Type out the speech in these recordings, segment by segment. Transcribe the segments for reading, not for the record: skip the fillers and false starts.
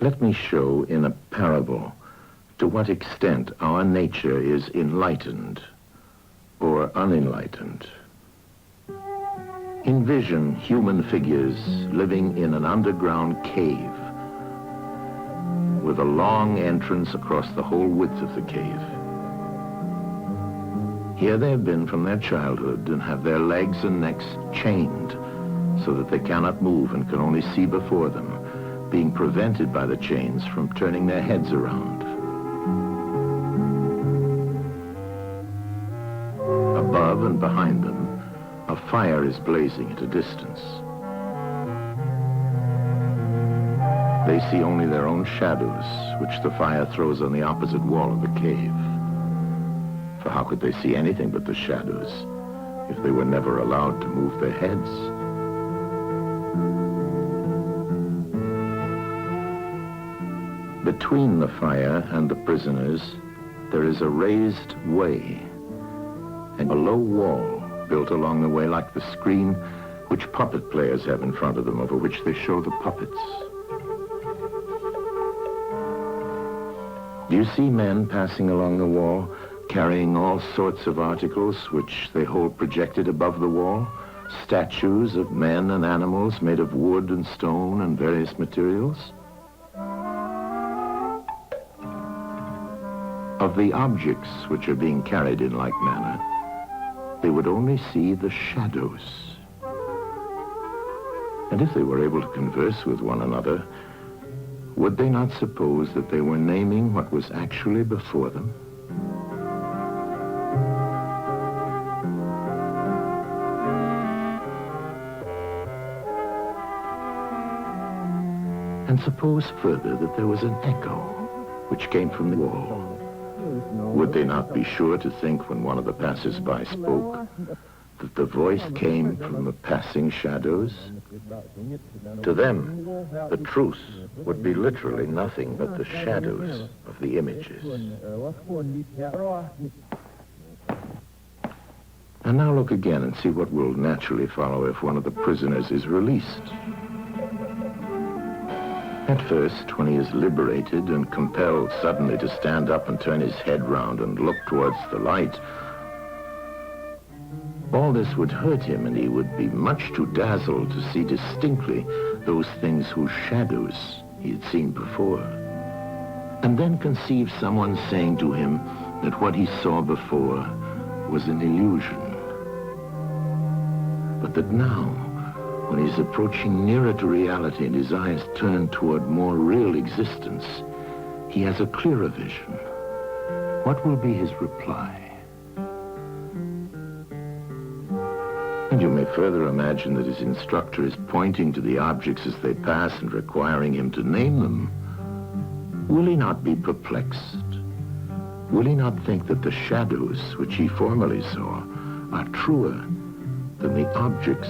Let me show in a parable to what extent our nature is enlightened or unenlightened. Envision human figures living in an underground cave with a long entrance across the whole width of the cave. Here they have been from their childhood and have their legs and necks chained so that they cannot move and can only see before them, being prevented by the chains from turning their heads around. Above and behind them, a fire is blazing at a distance. They see only their own shadows, which the fire throws on the opposite wall of the cave. For how could they see anything but the shadows if they were never allowed to move their heads? Between the fire and the prisoners, there is a raised way and a low wall built along the way like the screen which puppet players have in front of them, over which they show the puppets. Do you see men passing along the wall, carrying all sorts of articles which they hold projected above the wall? Statues of men and animals made of wood and stone and various materials? Of the objects which are being carried in like manner, they would only see the shadows. And if they were able to converse with one another, would they not suppose that they were naming what was actually before them? And suppose further that there was an echo which came from the wall. Would they not be sure to think, when one of the passers-by spoke, that the voice came from the passing shadows? To them, the truth would be literally nothing but the shadows of the images. And now look again and see what will naturally follow if one of the prisoners is released. At first, when he is liberated and compelled suddenly to stand up and turn his head round and look towards the light, all this would hurt him, and he would be much too dazzled to see distinctly those things whose shadows he had seen before. And then conceive someone saying to him that what he saw before was an illusion, but that now, when he's approaching nearer to reality and his eyes turn toward more real existence, he has a clearer vision. What will be his reply? And you may further imagine that his instructor is pointing to the objects as they pass and requiring him to name them. Will he not be perplexed? Will he not think that the shadows which he formerly saw are truer than the objects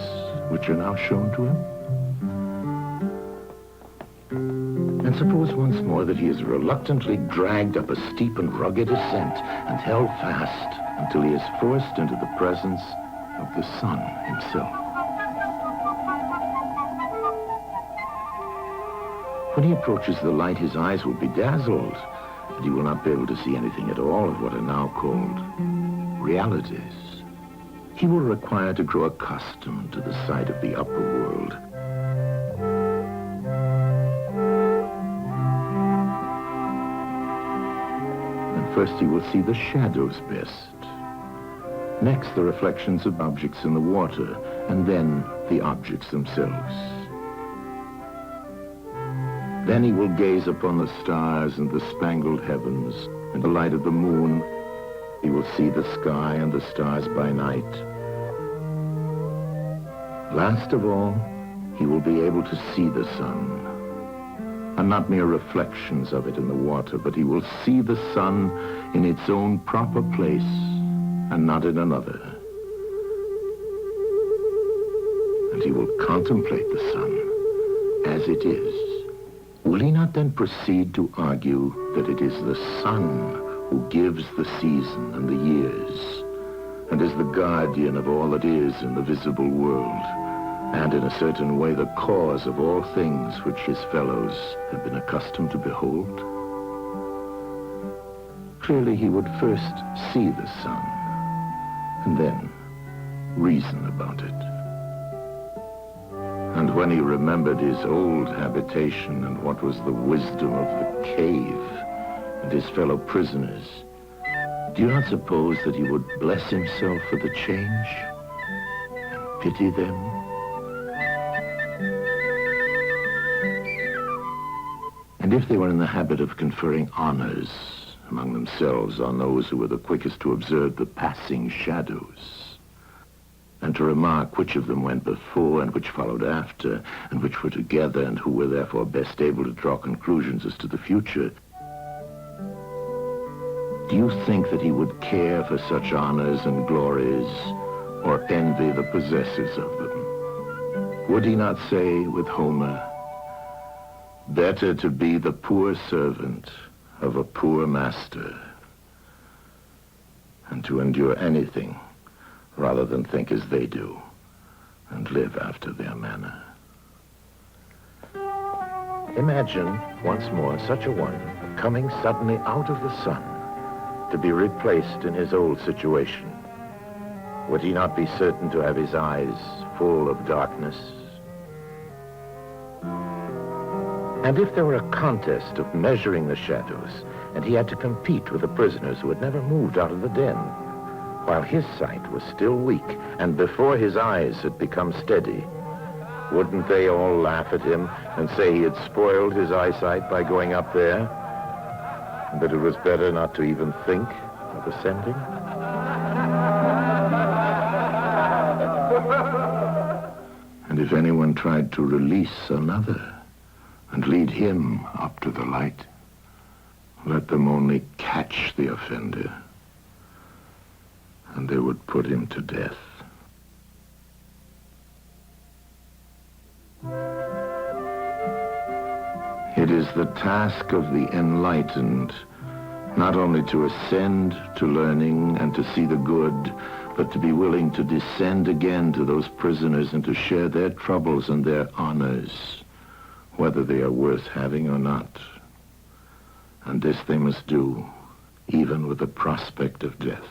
which are now shown to him? And suppose once more that he is reluctantly dragged up a steep and rugged ascent and held fast until he is forced into the presence of the sun himself. When he approaches the light, his eyes will be dazzled, and he will not be able to see anything at all of what are now called realities. He will require to grow accustomed to the sight of the upper world. And first he will see the shadows best. Next, the reflections of objects in the water, and then the objects themselves. Then he will gaze upon the stars and the spangled heavens and the light of the moon. He will see the sky and the stars by night. Last of all, he will be able to see the sun, and not mere reflections of it in the water, but he will see the sun in its own proper place and not in another. And he will contemplate the sun as it is. Will he not then proceed to argue that it is the sun who gives the season and the years, and is the guardian of all that is in the visible world, and in a certain way the cause of all things which his fellows had been accustomed to behold? Clearly he would first see the sun, and then reason about it. And when he remembered his old habitation and what was the wisdom of the cave and his fellow prisoners, do you not suppose that he would bless himself for the change and pity them? And if they were in the habit of conferring honors among themselves on those who were the quickest to observe the passing shadows, and to remark which of them went before and which followed after, and which were together, and who were therefore best able to draw conclusions as to the future, do you think that he would care for such honors and glories, or envy the possessors of them? Would he not say with Homer, "Better to be the poor servant of a poor master, and to endure anything rather than think as they do and live after their manner"? Imagine once more such a one coming suddenly out of the sun to be replaced in his old situation. Would he not be certain to have his eyes full of darkness? And if there were a contest of measuring the shadows, and he had to compete with the prisoners who had never moved out of the den, while his sight was still weak, and before his eyes had become steady, wouldn't they all laugh at him and say he had spoiled his eyesight by going up there, and that it was better not to even think of ascending? And if anyone tried to release another and lead him up to the light, let them only catch the offender, and they would put him to death. It is the task of the enlightened not only to ascend to learning and to see the good, but to be willing to descend again to those prisoners and to share their troubles and their honors, whether they are worth having or not. And this they must do, even with the prospect of death.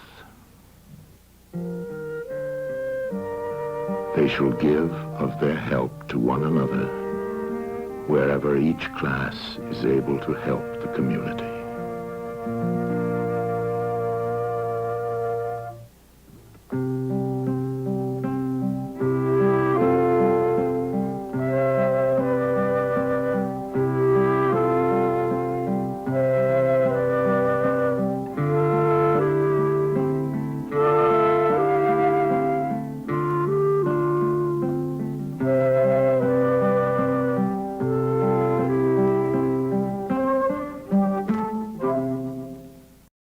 They shall give of their help to one another, wherever each class is able to help the community.